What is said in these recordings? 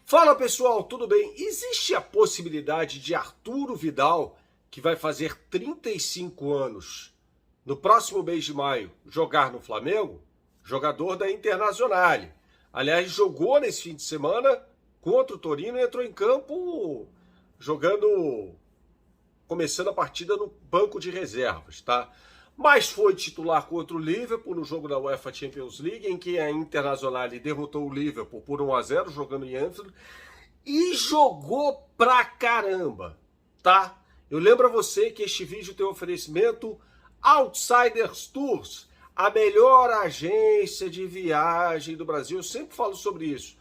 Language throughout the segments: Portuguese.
Fala pessoal, tudo bem? Existe a possibilidade de Arturo Vidal, que vai fazer 35 anos, no próximo mês de maio, jogar no Flamengo? Jogador da Internazionale. Aliás, jogou nesse fim de semana contra o Torino e entrou em campo começando a partida no banco de reservas, tá? Mas foi titular contra o Liverpool no jogo da UEFA Champions League, em que a Internazionale derrotou o Liverpool por 1-0, jogando em Anfield, e jogou pra caramba, tá? Eu lembro a você que este vídeo tem um oferecimento Outsiders Tours, a melhor agência de viagem do Brasil. Eu sempre falo sobre isso.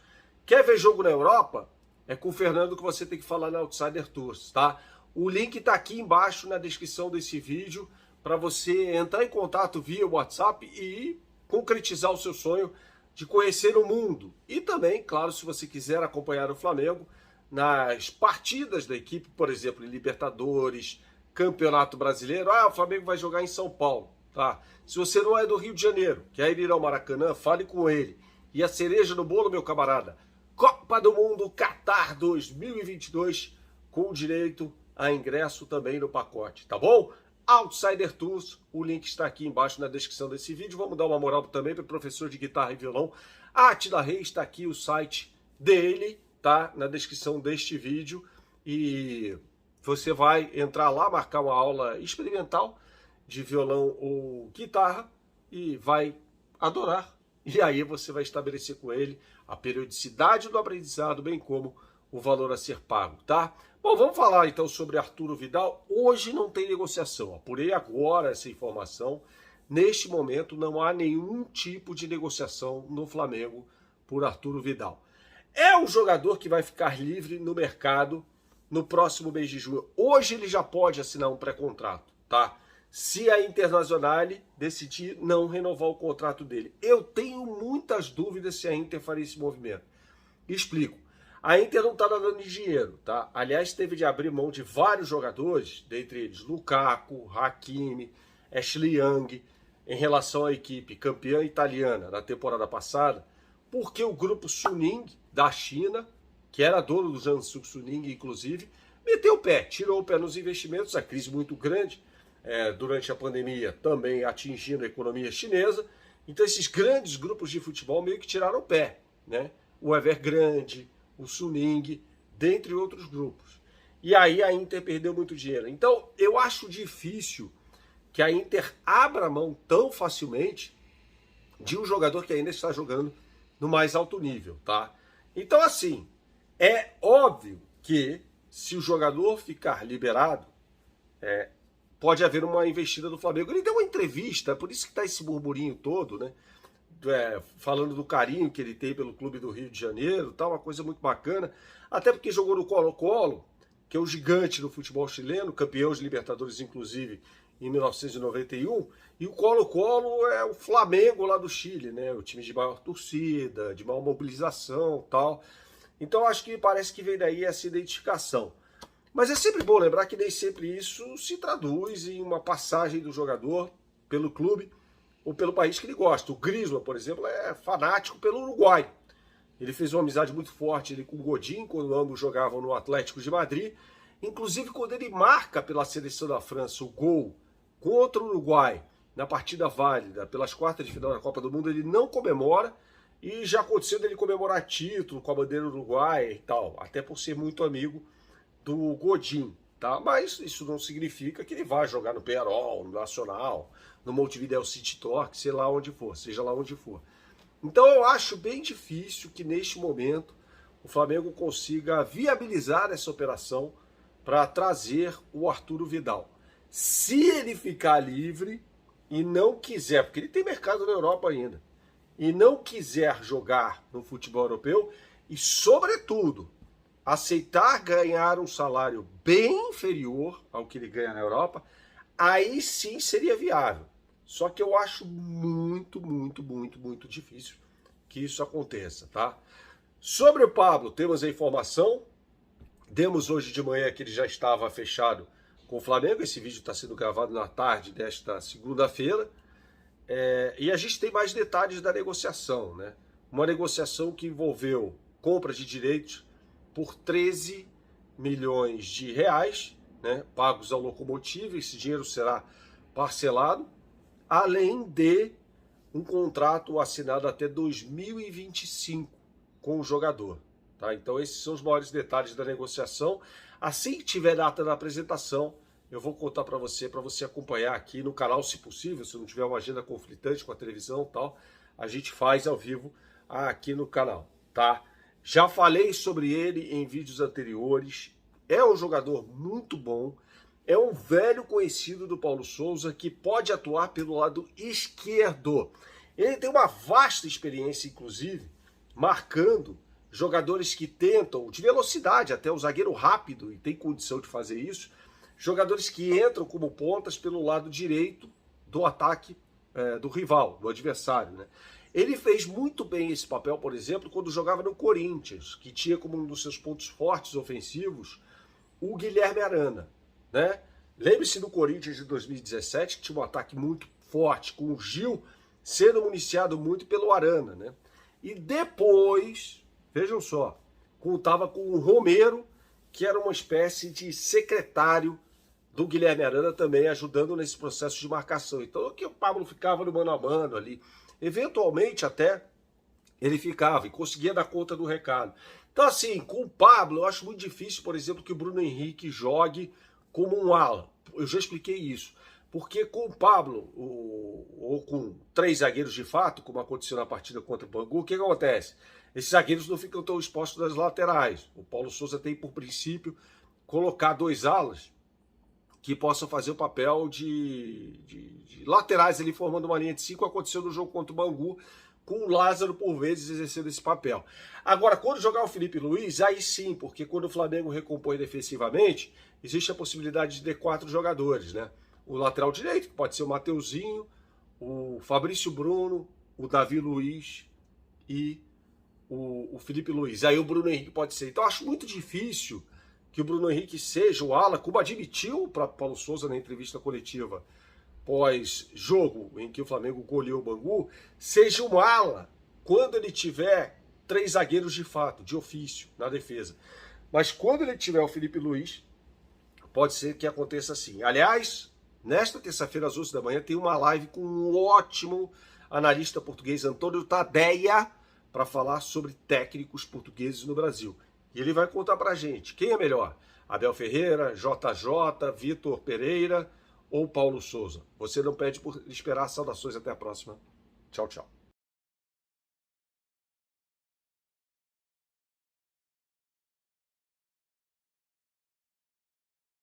Quer ver jogo na Europa? É com o Fernando que você tem que falar na Outsider Tours, tá? O link tá aqui embaixo na descrição desse vídeo, para você entrar em contato via WhatsApp e concretizar o seu sonho de conhecer o mundo. E também, claro, se você quiser acompanhar o Flamengo nas partidas da equipe, por exemplo, em Libertadores, Campeonato Brasileiro. O Flamengo vai jogar em São Paulo, tá? Se você não é do Rio de Janeiro, quer ir ao Maracanã, fale com ele. E a cereja no bolo, meu camarada, Copa do Mundo Qatar 2022, com direito a ingresso também no pacote, tá bom? Outsider Tours, o link está aqui embaixo na descrição desse vídeo. Vamos dar uma moral também para o professor de guitarra e violão Átila Reis. Está aqui o site dele, tá? Na descrição deste vídeo. E você vai entrar lá, marcar uma aula experimental de violão ou guitarra e vai adorar. E aí você vai estabelecer com ele a periodicidade do aprendizado, bem como o valor a ser pago, tá? Bom, vamos falar então sobre Arturo Vidal. Hoje não tem negociação, apurei agora essa informação. Neste momento não há nenhum tipo de negociação no Flamengo por Arturo Vidal. É um jogador que vai ficar livre no mercado no próximo mês de junho. Hoje ele já pode assinar um pré-contrato, tá? Se a Internazionale decidir não renovar o contrato dele. Eu tenho muitas dúvidas se a Inter faria esse movimento. Explico. A Inter não está dando dinheiro, tá? Aliás, teve de abrir mão de vários jogadores, dentre eles Lukaku, Hakimi, Ashley Young, em relação à equipe campeã italiana na temporada passada, porque o grupo Suning, da China, que era dono do Jiangsu Suning, inclusive, meteu o pé, tirou o pé nos investimentos, a crise muito grande durante a pandemia, também atingindo a economia chinesa. Então esses grandes grupos de futebol meio que tiraram o pé, né? O Evergrande, o Suning, dentre outros grupos. E aí a Inter perdeu muito dinheiro. Então eu acho difícil que a Inter abra mão tão facilmente de um jogador que ainda está jogando no mais alto nível, tá? Então assim, é óbvio que se o jogador ficar liberado, pode haver uma investida do Flamengo. Ele deu uma entrevista, por isso que está esse burburinho todo, né? Falando do carinho que ele tem pelo clube do Rio de Janeiro, tá, uma coisa muito bacana, até porque jogou no Colo-Colo, que é o gigante do futebol chileno, campeão de Libertadores inclusive em 1991, e o Colo-Colo é o Flamengo lá do Chile, né, o time de maior torcida, de maior mobilização, tal. Então acho que parece que vem daí essa identificação. Mas é sempre bom lembrar que nem sempre isso se traduz em uma passagem do jogador pelo clube ou pelo país que ele gosta. O Griezmann, por exemplo, é fanático pelo Uruguai. Ele fez uma amizade muito forte com o Godin, quando ambos jogavam no Atlético de Madrid. Inclusive, quando ele marca pela seleção da França o gol contra o Uruguai, na partida válida, pelas quartas de final da Copa do Mundo, ele não comemora. E já aconteceu dele comemorar título com a bandeira uruguaia e tal, até por ser muito amigo do Godin. Tá? Mas isso não significa que ele vai jogar no Peñarol, no Nacional, no Montevideo City Torque, seja lá onde for. Então eu acho bem difícil que neste momento o Flamengo consiga viabilizar essa operação para trazer o Arturo Vidal. Se ele ficar livre e não quiser, porque ele tem mercado na Europa ainda, e não quiser jogar no futebol europeu e, sobretudo, aceitar ganhar um salário bem inferior ao que ele ganha na Europa, aí sim seria viável. Só que eu acho muito difícil que isso aconteça, tá? Sobre o Pablo, temos a informação. Demos hoje de manhã que ele já estava fechado com o Flamengo. Esse vídeo está sendo gravado na tarde desta segunda-feira. E a gente tem mais detalhes da negociação, né? Uma negociação que envolveu compra de direitos por 13 milhões de reais, né, pagos ao Locomotiva. Esse dinheiro será parcelado, além de um contrato assinado até 2025 com o jogador. Tá? Então esses são os maiores detalhes da negociação. Assim que tiver data da apresentação, eu vou contar para você acompanhar aqui no canal, se possível, se não tiver uma agenda conflitante com a televisão e tal, a gente faz ao vivo aqui no canal, tá? Já falei sobre ele em vídeos anteriores, é um jogador muito bom, é um velho conhecido do Paulo Souza que pode atuar pelo lado esquerdo. Ele tem uma vasta experiência, inclusive, marcando jogadores que tentam, de velocidade, até o zagueiro rápido, e tem condição de fazer isso, jogadores que entram como pontas pelo lado direito do ataque do rival, do adversário, né? Ele fez muito bem esse papel, por exemplo, quando jogava no Corinthians, que tinha como um dos seus pontos fortes ofensivos o Guilherme Arana, né? Lembre-se do Corinthians de 2017, que tinha um ataque muito forte, com o Gil sendo municiado muito pelo Arana, né? E depois, vejam só, contava com o Romero, que era uma espécie de secretário do Guilherme Arana também, ajudando nesse processo de marcação. Então aqui o Pablo ficava no mano a mano ali. Eventualmente até ele ficava e conseguia dar conta do recado. Então assim, com o Pablo eu acho muito difícil, por exemplo, que o Bruno Henrique jogue como um ala. Eu já expliquei isso. Porque com o Pablo, ou com 3 zagueiros de fato, como aconteceu na partida contra o Bangu, o que acontece? Esses zagueiros não ficam tão expostos das laterais. O Paulo Souza tem por princípio colocar 2 alas que possam fazer o papel de laterais ali, formando uma linha de 5. Aconteceu no jogo contra o Bangu, com o Lázaro por vezes exercendo esse papel. Agora, quando jogar o Felipe Luiz, aí sim, porque quando o Flamengo recompõe defensivamente, existe a possibilidade de ter 4 jogadores, né? O lateral direito, que pode ser o Mateuzinho, o Fabrício Bruno, o Davi Luiz e o Felipe Luiz. Aí o Bruno Henrique pode ser. Então eu acho muito difícil que o Bruno Henrique seja o ala, como admitiu para Paulo Souza na entrevista coletiva pós-jogo, em que o Flamengo goleou o Bangu, seja um ala quando ele tiver 3 zagueiros de fato, de ofício, na defesa. Mas quando ele tiver o Felipe Luiz, pode ser que aconteça assim. Aliás, nesta terça-feira, às 11 da manhã, tem uma live com um ótimo analista português, Antônio Tadeia, para falar sobre técnicos portugueses no Brasil. E ele vai contar para a gente quem é melhor, Abel Ferreira, JJ, Vitor Pereira ou Paulo Souza. Você não pede por esperar. Saudações, até a próxima. Tchau, tchau.